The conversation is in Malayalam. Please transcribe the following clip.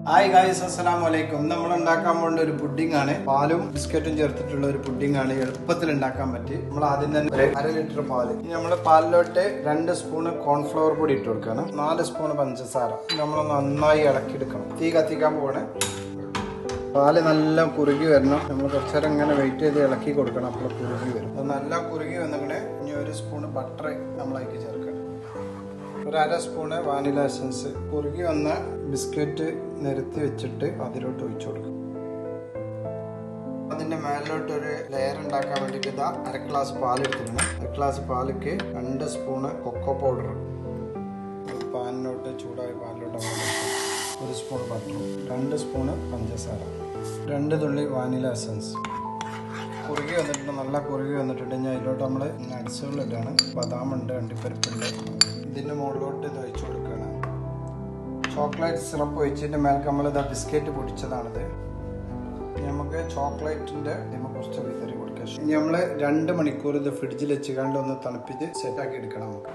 ഹായ് ഗായ്സ്, അസ്സലാമു അലൈക്കും. നമ്മൾ ഉണ്ടാക്കാൻ പോകുന്ന ഒരു പുഡിംഗ് ആണ്. പാലും ബിസ്ക്കറ്റും ചേർത്തിട്ടുള്ള ഒരു പുഡിംഗ് ആണ്. എളുപ്പത്തിൽ ഉണ്ടാക്കാൻ പറ്റി. നമ്മൾ ആദ്യം തന്നെ ഒരു 1/2 ലിറ്റർ പാല്, നമ്മൾ പാലിലോട്ട് 2 സ്പൂണ് കോൺഫ്ലവർ പൊടി ഇട്ട് കൊടുക്കണം. 4 സ്പൂണ് പഞ്ചസാര. നമ്മൾ നന്നായി ഇളക്കിയെടുക്കണം. തീ കത്തിക്കാൻ പോവാണ്. പാല് നല്ല കുറുകി വരണം. നമ്മൾ കുറച്ചേരം ഇങ്ങനെ വെയിറ്റ് ചെയ്ത് ഇളക്കി കൊടുക്കണം. അപ്പോൾ കുറുകി വരും. അത് നല്ല കുറുകി വന്നിങ്ങനെ ഇനി 1 സ്പൂണ് ബട്ടർ നമ്മളതിലേക്ക് ചേർക്കണം. 1/2 സ്പൂണ് വാനില എസൻസ്. കുറുകി വന്ന ബിസ്ക്കറ്റ് നിരത്തി വെച്ചിട്ട് അതിലോട്ട് ഒഴിച്ചു കൊടുക്കും. അതിന്റെ മേലിലോട്ട് ഒരു ലെയർ ഉണ്ടാക്കാൻ വേണ്ടിയിട്ട് 1/2 ഗ്ലാസ് പാലെടുത്തിരുന്നു. 1 ഗ്ലാസ് പാലിക്ക് 2 സ്പൂണ് കൊക്കോ പൗഡർ. പാനിലോട്ട് ചൂടായ പാലിലോട്ട് 1 സ്പൂൺ ബട്ടറും 2 സ്പൂണ് പഞ്ചസാര, 2 തുള്ളി വാനില എസൻസ്. കുറുകി വന്നിട്ടുണ്ട്. നല്ല കുറുകി വന്നിട്ടുണ്ട്. ഞാൻ അതിലോട്ട് നമ്മൾ നട്സുകളിട്ടാണ്. ബദാമുണ്ട്, അണ്ടിപ്പരിപ്പുണ്ട്. ഇതിൻ്റെ മുകളിലോട്ട് ഇത് ഒഴിച്ചു കൊടുക്കുകയാണ്. ചോക്ലേറ്റ് സിറപ്പ് ഒഴിച്ചതിൻ്റെ മേലേക്ക് നമ്മൾ ബിസ്ക്കറ്റ് പൊടിച്ചതാണിത്. നമുക്ക് ചോക്ലേറ്റിൻ്റെ കുറച്ച് വിതറി കൊടുക്കുക. ഇനി നമ്മൾ 2 മണിക്കൂർ ഇത് ഫ്രിഡ്ജിൽ വെച്ച് കണ്ട് ഒന്ന് തണുപ്പിച്ച് സെറ്റാക്കി എടുക്കണം നമുക്ക്.